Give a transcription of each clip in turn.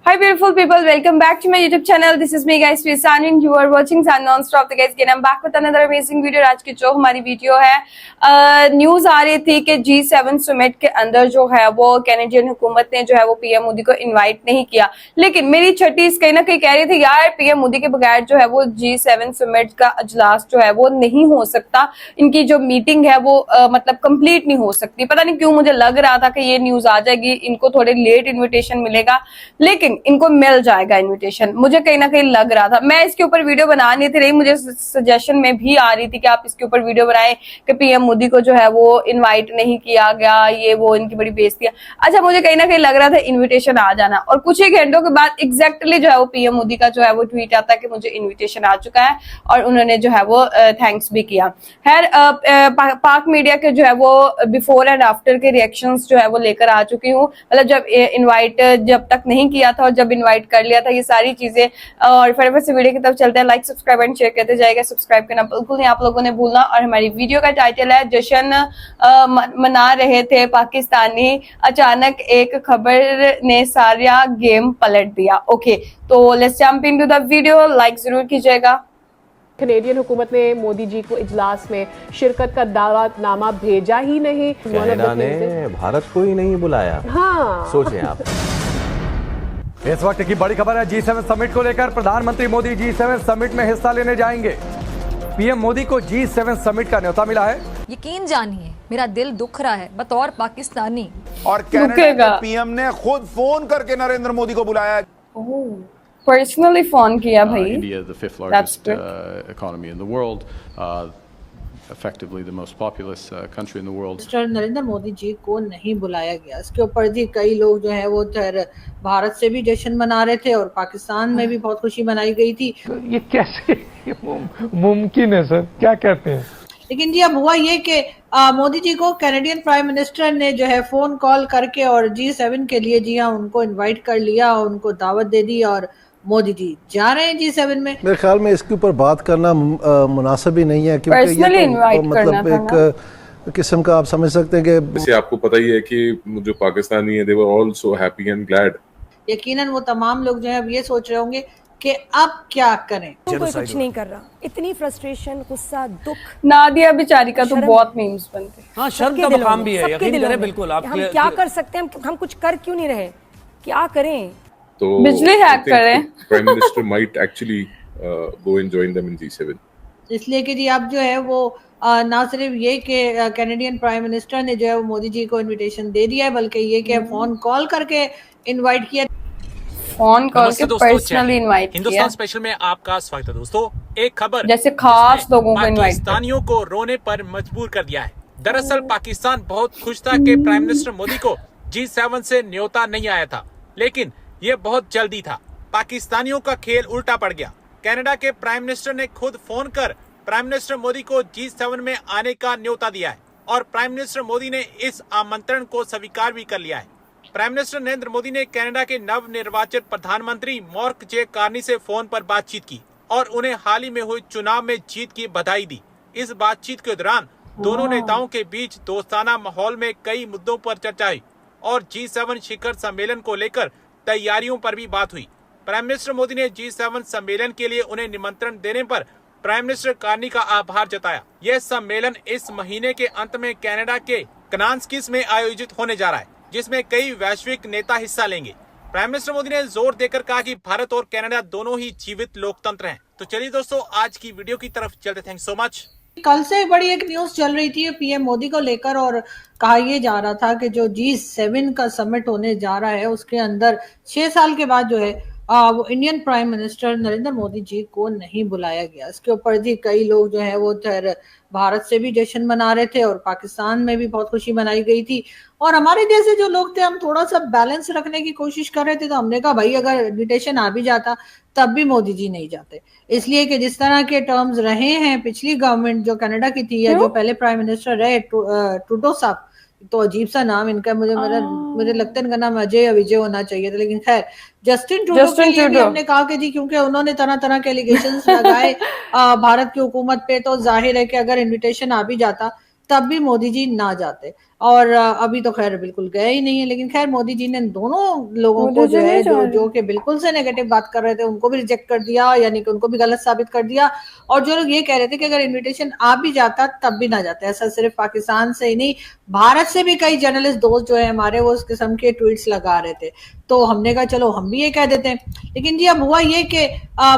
Hi beautiful people, welcome back to my YouTube channel. This is me guys, Sani, and you are watching Sun Non-Stop. तो guys, again I'm back with another amazing video. आज की जो हमारी video है, news आ रही थी कि G7 summit के अंदर जो है वो कैनेडियन हुकूमत ने जो है वो पीएम मोदी को इनवाइट नहीं किया। लेकिन मेरी छठीस कहीं ना कहीं कह रही थी यार पीएम मोदी के बगैर जो है वो G7 समिट का अजलास जो है वो नहीं हो सकता, इनकी जो मीटिंग है वो मतलब कंप्लीट नहीं हो सकती। पता नहीं क्यों मुझे लग रहा था कि ये न्यूज आ जाएगी, इनको थोड़े लेट इन्विटेशन मिलेगा, लेकिन इनको मिल जाएगा इनविटेशन। मुझे कहीं ना कहीं लग रहा था, मैं इसके ऊपर वीडियो बना नहीं थी रही, मुझे सजेशन में भी आ रही थी कि आप इसके ऊपर वीडियो बनाएं कि पीएम मोदी को जो है वो इनवाइट नहीं किया गया, ये वो इनकी बड़ी बेइज्जती है। अच्छा, मुझे कहीं ना कहीं लग रहा था इनविटेशन आ जाना, और कुछ ही घंटों के बाद एग्जैक्टली जो है वो पीएम मोदी का जो है वो ट्वीट आता है कि मुझे इन्विटेशन आ चुका है, और उन्होंने जो है वो थैंक्स भी किया। खैर पाक मीडिया के जो है वो बिफोर एंड आफ्टर के रिएक्शंस जो है वो लेकर आ चुकी हूँ। मतलब जब इनवाइट जब तक नहीं किया था और जब इनवाइट कर लिया था, ये सारी चीजें। और फटाफट से वीडियो की तरफ चलते हैं। लाइक सब्सक्राइब एंड शेयर करते जाएगा, सब्सक्राइब करना बिल्कुल नहीं आप लोगों ने भूलना। और हमारी वीडियो का टाइटल है जश्न मना रहे थे पाकिस्तानी, अचानक एक खबर ने सारा गेम पलट दिया। ओके, तो let's jump into the video. Like जरूर कीजिएगा। कैनेडियन हुकूमत ने मोदी जी को इजलास में शिरकत का दावतनामा भेजा ही नहीं। कनाडा ने भारत को ही नहीं बुलाया। हाँ, सोचें आप। इस वक्त की बड़ी खबर है G7 समिट को लेकर। प्रधानमंत्री मोदी G7 समिट में हिस्सा लेने जाएंगे। पीएम मोदी को G7 समिट का न्योता मिला है। यकीन जानिए मेरा दिल दुख रहा है बतौर पाकिस्तानी। और कनाडा के पीएम ने खुद फोन करके नरेंद्र मोदी को बुलाया। पर्सनली फोन किया भाई। India, the fifth largest economy in the world, effectively the most populous country in the world. Mister Narendra Modi ji को नहीं बुलाया गया। इसके ऊपर जी कई लोग जो है वो भारत से भी जश्न मना रहे थे और पाकिस्तान में भी बहुत खुशी मनाई गई थी। ये कैसे मुमकिन है सर, क्या कहते हैं? लेकिन जी अब हुआ ये कि मोदी जी को कैनेडियन प्राइम मिनिस्टर ने जो है फोन कॉल करके और G7 के लिए जी हाँ उनको इनवाइट कर लिया और उनको दावत दे दी, और मोदी जी जा रहे हैं G7 में। मेरे ख्याल में इसके ऊपर बात करना मुनासिब ही नहीं है, क्योंकि ये तो मतलब एक किस्म का आप समझ सकते हैं कि वैसे आपको पता ही है कि जो पाकिस्तानी है, they were all so happy and glad। यकीनन वो तमाम लोग जो है अब ये सोच रहे होंगे कि अब क्या करें। कोई कुछ नहीं कर रहा, इतनी फ्रस्ट्रेशन, गुस्सा, दुख। नादिया बेचारी का तो बहुत मीम्स बनते हैं। हाँ, शर्म का मकाम भी है, यकीन करें बिल्कुल। आप हम क्या कर सकते हैं? हम कुछ कर क्यों नहीं रहे? क्या करें? तो बिजली हैक करें। Prime minister might actually go and join them in G7। इसलिए कि जी अब जो है वो ना सिर्फ ये कि कैनेडियन प्राइम मिनिस्टर ने जो है वो मोदी जी को इनविटेशन दे दिया है, बल्कि ये कि फोन कॉल करके इनवाइट किया। फोन कॉल के पर्सनली इनवाइट किया। हिंदुस्तान स्पेशल में आपका स्वागत है दोस्तों। एक खबर जैसे खास लोगों को इनवाइट, पाकिस्तानियों को रोने पर मजबूर कर दिया है। दरअसल पाकिस्तान बहुत खुश था कि प्राइम मिनिस्टर मोदी को G7 से न्योता नहीं आया था, लेकिन ये बहुत जल्दी था। पाकिस्तानियों का खेल उल्टा पड़ गया। कनाडा के प्राइम मिनिस्टर ने खुद फोन कर प्राइम मिनिस्टर मोदी को G7 में आने का न्योता दिया है, और प्राइम मिनिस्टर मोदी ने इस आमंत्रण को स्वीकार भी कर लिया है। प्राइम मिनिस्टर नरेंद्र मोदी ने कनाडा के नव निर्वाचित प्रधानमंत्री मार्क जे कार्नी से फोन पर बातचीत की और उन्हें हाल ही में हुई चुनाव में जीत की बधाई दी। इस बातचीत के दौरान दोनों नेताओं के बीच दोस्ताना माहौल में कई मुद्दों पर चर्चा हुई और G7 शिखर सम्मेलन को लेकर तैयारियों पर भी बात हुई। प्राइम मिनिस्टर मोदी ने G7 सम्मेलन के लिए उन्हें निमंत्रण देने पर प्राइम मिनिस्टर कार्नी का आभार जताया। यह सम्मेलन इस महीने के अंत में कनाडा के कनान्स्किस में आयोजित होने जा रहा है, जिसमें कई वैश्विक नेता हिस्सा लेंगे। प्राइम मिनिस्टर मोदी ने जोर देकर कहा कि भारत और कनाडा दोनों ही जीवित लोकतंत्र हैं। तो चलिए दोस्तों, आज की वीडियो की तरफ चलते। Thank so much. कल से बड़ी एक न्यूज चल रही थी पीएम मोदी को लेकर, और कहा यह जा रहा था कि जो G7 का समिट होने जा रहा है उसके अंदर 6 साल के बाद जो है वो Indian prime minister Narendra Modi ji को नहीं बुलाया गया। इसके ऊपर जी कई लोग जो है वो भारत से भी जश्न मना रहे थे और पाकिस्तान में भी बहुत खुशी मनाई गई थी। और हमारे जैसे जो लोग थे, हम थोड़ा सा बैलेंस रखने की कोशिश कर रहे थे, तो हमने कहा भाई अगर इन्विटेशन आ भी जाता तब भी मोदी जी नहीं जाते, इसलिए कि जिस तरह के टर्म्स रहे हैं पिछली गवर्नमेंट जो कनाडा की थी, या जो पहले प्राइम मिनिस्टर रहे ट्रूडो साहब, तो अजीब सा नाम इनका, मुझे लगता है इनका नाम अजय या विजय होना चाहिए था, लेकिन खैर जस्टिन ट्रूडो के लिए भी हमने कहा कि जी क्योंकि उन्होंने तरह तरह के एलिगेशंस लगाए भारत की हुकूमत पे, तो जाहिर है कि अगर इनविटेशन आ भी जाता तब भी मोदी जी ना जाते। और अभी तो खैर बिल्कुल गए ही नहीं है। लेकिन खैर मोदी जी ने दोनों लोगों को जो है जो कि बिल्कुल से नेगेटिव बात कर रहे थे उनको भी रिजेक्ट कर दिया, यानी कि उनको भी गलत साबित कर दिया। और जो लोग ये कह रहे थे कि अगर इनविटेशन आ भी जाता तब भी ना जाता, ऐसा सिर्फ पाकिस्तान से ही नहीं भारत से भी कई जर्नलिस्ट दोस्त जो है हमारे वो इस किस्म के ट्वीट्स लगा रहे थे। तो हमने कहा चलो हम भी ये कह देते हैं। लेकिन जी अब हुआ ये कि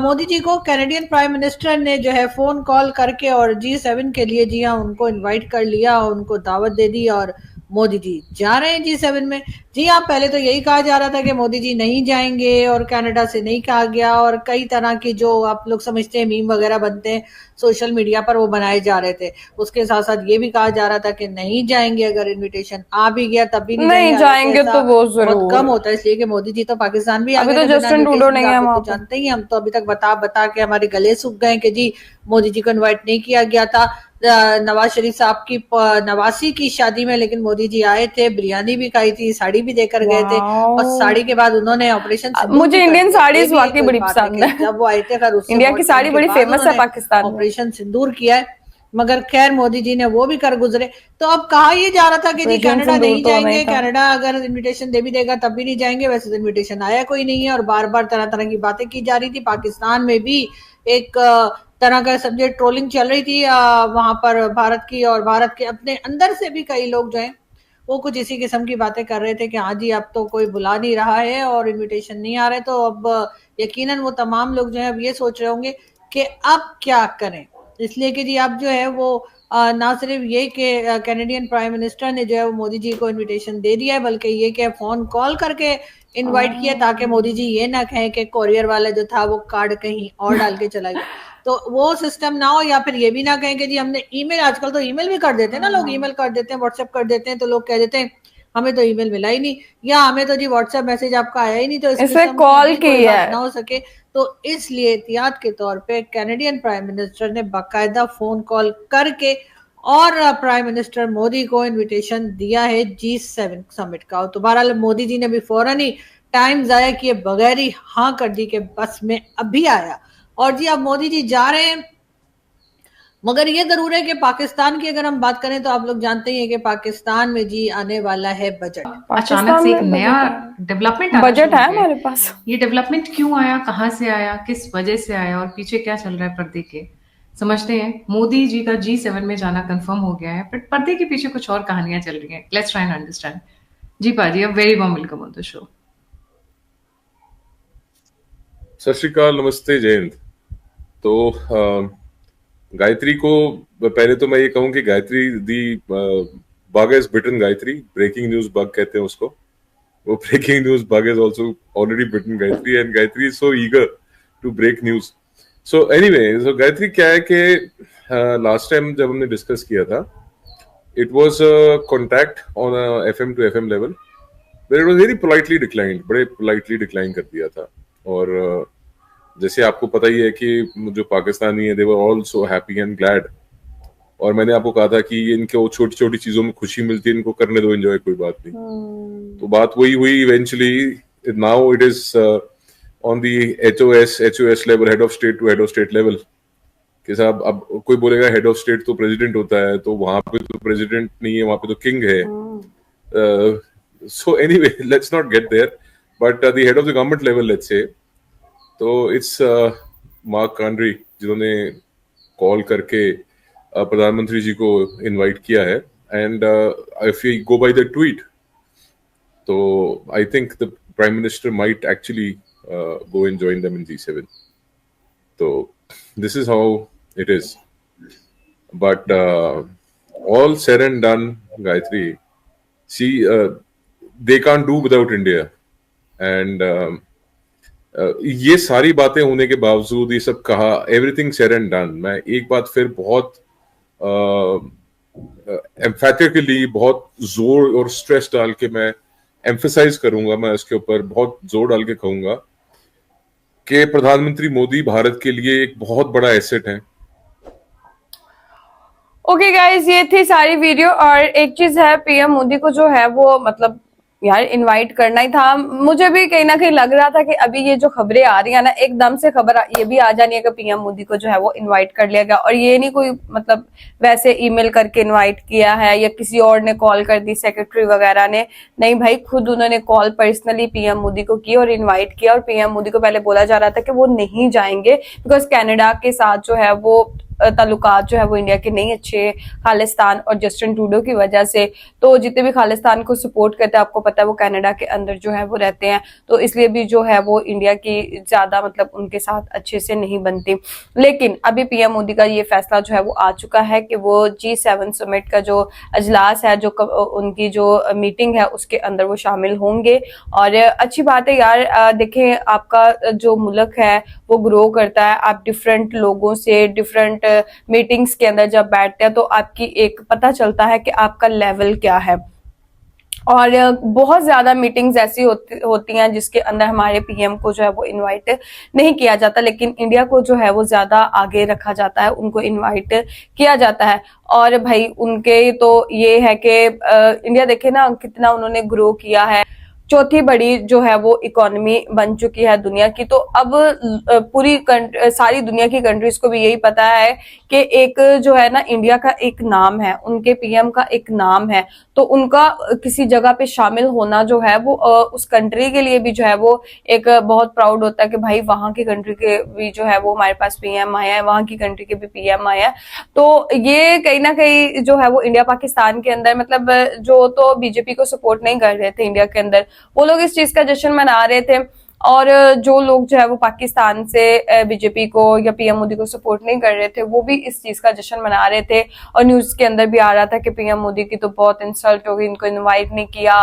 मोदी जी को कैनेडियन प्राइम मिनिस्टर ने जो है फोन कॉल करके और G7 के लिए जी हाँ उनको इनवाइट कर लिया, उनको दावत दे दी और मोदी जी जा रहे हैं G7 में। जी हाँ, पहले तो यही कहा जा रहा था कि मोदी जी नहीं जाएंगे और कनाडा से नहीं कहा गया, और कई तरह की जो आप लोग समझते हैं मीम वगैरह बनते हैं सोशल मीडिया पर वो बनाए जा रहे थे। उसके साथ साथ ये भी कहा जा रहा था कि नहीं जाएंगे, अगर इनविटेशन आ भी गया तब भी नहीं जाएंगे। तो बहुत कम होता है, इसलिए कि मोदी जी तो पाकिस्तान भी अभी तो जस्टिन ट्रूडो नहीं है वहां, जानते ही हम तो अभी तक बता के हमारे गले सूख गए कि जी मोदी जी को इन्वाइट नहीं किया गया था नवाज शरीफ साहब की 89 की शादी में, लेकिन मोदी जी आए थे, बिरयानी भी खाई थी, साड़ी भी देकर गए थे और साड़ी के बाद उन्होंने ऑपरेशन मुझे इंडियन साड़ीज वाकई बड़ी पसंद है। जब वो आए थे खैर इंडिया की साड़ी बड़ी फेमस है पाकिस्तान में, ऑपरेशन सिंदूर किया है, मगर खैर मोदी जी ने वो भी कर गुजरे। तो अब कहा ये जा रहा था कि जी कनाडा नहीं जाएंगे, कनाडा अगर इनविटेशन दे भी देगा तब भी नहीं जाएंगे। वैसे तो इनविटेशन आया कोई नहीं है और बार बार तरह तरह की बातें की जा रही थी। पाकिस्तान में भी एक तरह का समझे ट्रोलिंग चल रही थी वहां पर भारत की, और भारत के अपने अंदर से भी कई लोग जो हैं वो कुछ इसी किस्म की बातें कर रहे थे कि हाँ जी अब तो कोई बुला नहीं रहा है और इनविटेशन नहीं आ रहे। तो अब यकीनन वो तमाम लोग जो है अब ये सोच रहे होंगे कि अब क्या करें, इसलिए कि जी अब जो है वो ना सिर्फ ये कि कैनेडियन प्राइम मिनिस्टर ने जो है वो मोदी जी को इनविटेशन दे दिया है, बल्कि ये कि फोन कॉल करके इनवाइट किया ताकि मोदी जी ये ना कहें कि कोरियर वाला जो था वो कार्ड कहीं और डाल के चला गया, तो वो सिस्टम ना हो। या फिर ये भी ना कहें कि जी हमने ईमेल, आजकल तो ईमेल भी कर देते हैं ना लोग, ईमेल कर देते हैं, व्हाट्सएप कर देते हैं, तो लोग कह देते हैं हमें तो ईमेल मिला ही नहीं, या हमें तो जी व्हाट्सएप मैसेज आपका आया ही नहीं, तो इसमें कॉल की है ना हो सके। तो इसलिए एहतियात के तौर पे कैनेडियन प्राइम मिनिस्टर ने बाकायदा फोन कॉल करके और प्राइम मिनिस्टर मोदी को इनविटेशन दिया है G7 समिट का। तो बहरहाल मोदी जी ने भी फौरन ही टाइम जाया किए बगैर ही हाँ कर दी कि बस में अभी आया। और जी अब मोदी जी जा रहे हैं, मगर ये जरूर है कि पाकिस्तान की अगर हम बात करें तो आप लोग जानते ही हैं कि पाकिस्तान में जी आने वाला है बजट। अचानक से एक नया डेवलपमेंट बजट है हमारे पास। ये डेवलपमेंट क्यों आया, कहाँ से आया, किस वजह से आया और पीछे क्या चल रहा है पर्दे के, समझते हैं। मोदी जी का G7 में जाना कंफर्म हो गया है, बट पर्दे के पीछे कुछ और कहानियां चल रही हैं। Let's try and understand. जी पाजी, a very warm welcome on the show. सत श्री अकाल, नमस्ते, जय हिंद। तो गायत्री को पहले तो मैं ये कहूँ कि गायत्री दी bug is bitten Gayatri, breaking news bug कहते हैं उसको। वो breaking news bug is also already bitten Gayatri and Gayatri is so eager to break news. So anyway, so Gayatri क्या है कि लास्ट टाइम जब हमने डिस्कस किया था, it was contact on FM to FM level, but it was very politely declined, बड़े politely decline कर दिया था। और जैसे आपको पता ही है कि जो पाकिस्तानी है they were all so happy and glad, और मैंने आपको कहा था कि इनको छोटी छोटी चीजों में खुशी मिलती है, इनको करने दो एंजॉय, कोई बात नहीं। तो बात वही हुई eventually. Now it is on the HOS level, head of state to head of state level, कि साहब अब कोई बोलेगा हेड ऑफ स्टेट तो प्रेसिडेंट होता है, तो वहां पे तो प्रेसिडेंट नहीं है, वहां पे तो किंग है। So anyway, let's not get there, but the head of the government level let's say, तो इट्स मार्क कार्नी जिन्होंने कॉल करके प्रधानमंत्री जी को इनवाइट किया है। And if you go by the tweet, तो I think the prime minister might actually go and join them in G7. So this is how it is. But all said and done, Gayatri, see, they can't do without India. And ये सारी बातें होने के बावजूद, ये सब कहा, everything said and done, मैं एक बात फिर बहुत एम्फैटिकली बहुत जोर और स्ट्रेस डाल के मैं एम्फसाइज करूंगा, मैं इसके ऊपर बहुत जोर डाल के कहूंगा कि प्रधानमंत्री मोदी भारत के लिए एक बहुत बड़ा एसेट है। ओके गाइज, ये थी सारी वीडियो। और एक चीज है, PM मोदी को जो है वो मतलब यार इनवाइट करना ही था। मुझे भी कहीं ना कहीं लग रहा था कि अभी ये जो खबरें आ रही है ना, एकदम से खबर ये भी आ जानी है कि पीएम मोदी को जो है वो इनवाइट कर लिया गया, और ये नहीं कोई मतलब वैसे ईमेल करके इनवाइट किया है या किसी और ने कॉल कर दी, सेक्रेटरी वगैरह ने, नहीं भाई खुद उन्होंने कॉल पर्सनली पीएम मोदी को की और इन्वाइट किया। और पीएम मोदी को पहले बोला जा रहा था कि वो नहीं जाएंगे बिकॉज कनाडा के साथ जो है वो ताल्लुकात जो है वो इंडिया के नहीं अच्छे, खालिस्तान और जस्टिन ट्रूडो की वजह से। तो जितने भी खालिस्तान को सपोर्ट करते हैं, आपको पता है वो कनाडा के अंदर जो है वो रहते हैं, तो इसलिए भी जो है वो इंडिया की ज्यादा मतलब उनके साथ अच्छे से नहीं बनती। लेकिन अभी पीएम मोदी का ये फैसला जो है वो आ चुका है कि वो G7 समिट का जो अजलास है, जो उनकी जो मीटिंग है उसके अंदर वो शामिल होंगे। और अच्छी बात है यार, देखें आपका जो मुल्क है वो ग्रो करता है, आप डिफरेंट लोगों से डिफरेंट मीटिंग्स के अंदर जब बैठते हैं तो आपकी एक पता चलता है कि आपका लेवल क्या है। और बहुत ज्यादा मीटिंग्स ऐसी होती हैं जिसके अंदर हमारे पीएम को जो है वो इनवाइट नहीं किया जाता, लेकिन इंडिया को जो है वो ज्यादा आगे रखा जाता है, उनको इनवाइट किया जाता है। और भाई उनके तो ये है कि इंडिया देखे ना कितना उन्होंने ग्रो किया है, चौथी बड़ी जो है वो इकोनॉमी बन चुकी है दुनिया की। तो अब पूरी सारी दुनिया की कंट्रीज को भी यही पता है कि एक जो है ना इंडिया का एक नाम है, उनके पीएम का एक नाम है, तो उनका किसी जगह पे शामिल होना जो है वो उस कंट्री के लिए भी जो है वो एक बहुत प्राउड होता है कि भाई वहां की कंट्री के भी जो है वो हमारे पास पीएम आया है, वहां की कंट्री के भी पीएम आया है। तो ये कहीं ना कहीं जो है वो इंडिया पाकिस्तान के अंदर मतलब जो तो बीजेपी को सपोर्ट नहीं कर रहे थे इंडिया के अंदर, वो लोग इस चीज का जश्न मना रहे थे, और जो लोग जो है वो पाकिस्तान से बीजेपी को या पीएम मोदी को सपोर्ट नहीं कर रहे थे वो भी इस चीज का जश्न मना रहे थे। और न्यूज के अंदर भी आ रहा था कि पीएम मोदी की तो बहुत इंसल्ट होगी, इनको इनवाइट नहीं किया।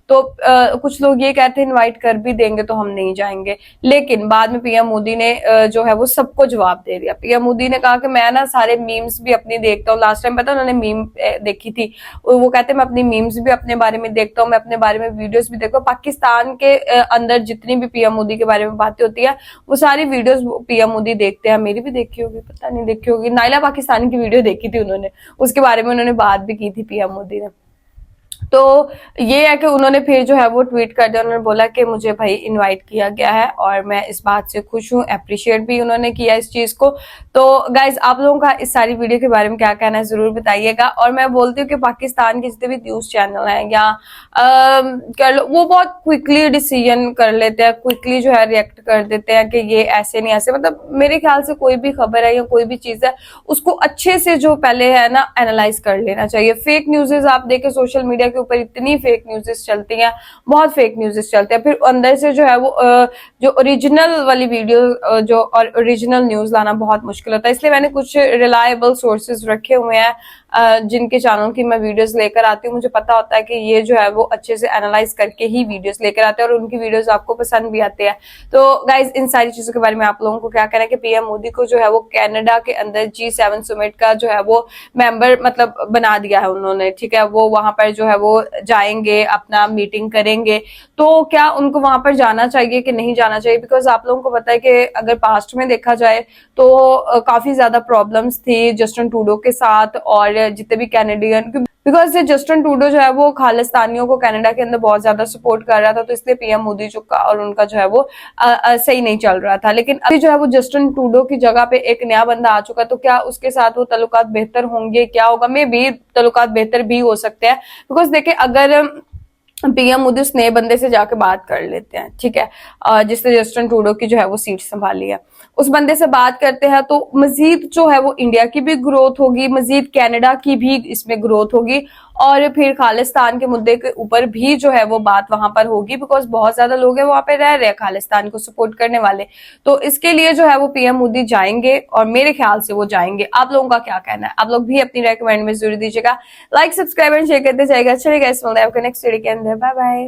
तो कुछ लोग ये कहते हैं इनवाइट कर भी देंगे तो हम नहीं जाएंगे, लेकिन बाद में पीएम मोदी ने जो है वो सबको जवाब दे दिया। पीएम मोदी ने कहा कि मैं ना सारे मीम्स भी अपनी देखता हूँ, लास्ट टाइम पता उन्होंने मीम देखी थी, वो कहते मैं अपनी मीम्स भी अपने बारे में देखता हूँ, मैं अपने बारे में वीडियोस भी देखता हूँ, पाकिस्तान के अंदर जितनी भी पीएम मोदी के बारे में बातें होती है वो सारी वीडियोस पीएम मोदी देखते हैं। मेरी भी देखी होगी, पता नहीं देखी होगी, नाइला पाकिस्तानी की वीडियो देखी थी उन्होंने, उसके बारे में उन्होंने बात भी की थी पीएम मोदी ने। तो ये है कि उन्होंने फिर जो है वो ट्वीट कर दिया, उन्होंने बोला कि मुझे भाई इनवाइट किया गया है और मैं इस बात से खुश हूँ, अप्रिशिएट भी उन्होंने किया इस चीज को। तो गाइज आप लोगों का इस सारी वीडियो के बारे में क्या कहना है जरूर बताइएगा। और मैं बोलती हूँ कि पाकिस्तान के जितने भी न्यूज चैनल हैं या कर लो, वो बहुत क्विकली डिसीजन कर लेते हैं, क्विकली जो है रिएक्ट कर देते हैं कि ये ऐसे नहीं ऐसे। मतलब मेरे ख्याल से कोई भी खबर है या कोई भी चीज है उसको अच्छे से जो पहले है ना एनालाइज कर लेना चाहिए। फेक न्यूज़ेस आप देखें सोशल मीडिया के ऊपर इतनी फेक न्यूज़ेस चलती हैं, बहुत फेक न्यूज़ेस चलते हैं, फिर अंदर से जो है वो जो ओरिजिनल वाली वीडियो जो और ओरिजिनल न्यूज लाना बहुत मुश्किल होता है। इसलिए मैंने कुछ रिलायबल सोर्सेज रखे हुए हैं जिनके चैनल की मैं वीडियोस लेकर आती हूँ। मुझे पता होता है कि ये जो है वो अच्छे से एनालाइज करके ही वीडियोस लेकर आते हैं और उनकी वीडियोस आपको पसंद भी आते हैं। तो गाइज इन सारी चीजों के बारे में आप लोगों को क्या कहना है कि पीएम मोदी को जो है वो कनाडा के अंदर G7 समिट का जो है वो मेंबर मतलब बना दिया है उन्होंने, ठीक है। वो वहां पर जो है वो जाएंगे, अपना मीटिंग करेंगे, तो क्या उनको वहां पर जाना चाहिए कि नहीं जाना चाहिए? बिकॉज आप लोगों को पता है कि अगर पास्ट में देखा जाए तो काफी ज्यादा प्रॉब्लम्स थी जस्टिन ट्रूडो के साथ और जितने भी कैनेडियन, बिकॉज जस्टिन ट्रूडो जो है वो खालिस्तानियों को कनाडा के अंदर बहुत ज्यादा सपोर्ट कर रहा था, तो इसलिए पीएम मोदी जो का और उनका जो है वो सही नहीं चल रहा था। लेकिन अभी जो है वो जस्टिन ट्रूडो की जगह पे एक नया बंदा आ चुका है, तो क्या उसके साथ वो तल्लुकात बेहतर होंगे, क्या होगा? मे भी तल्लुकात बेहतर भी हो सकते हैं। बिकॉज देखिए अगर पीएम मोदी उस नए बंदे से जाके बात कर लेते हैं, ठीक है, जिसने जस्टिन ट्रूडो की जो है वो सीट संभाली है, उस बंदे से बात करते हैं तो मजीद जो है वो इंडिया की भी ग्रोथ होगी, मजीद कनाडा की भी इसमें ग्रोथ होगी और फिर खालिस्तान के मुद्दे के ऊपर भी जो है वो बात वहां पर होगी। बिकॉज बहुत ज्यादा लोग हैं वहां पे रह रहे हैं खालिस्तान को सपोर्ट करने वाले, तो इसके लिए जो है वो पीएम मोदी जाएंगे और मेरे ख्याल से वो जाएंगे। आप लोगों का क्या कहना है? आप लोग भी अपनी रेकमेंड में जरूर दीजिएगा, लाइक सब्सक्राइब एंड शेयर करते जाएगा। चलेगा इस नेक्स्ट वीडियो के अंदर, बाय बाय।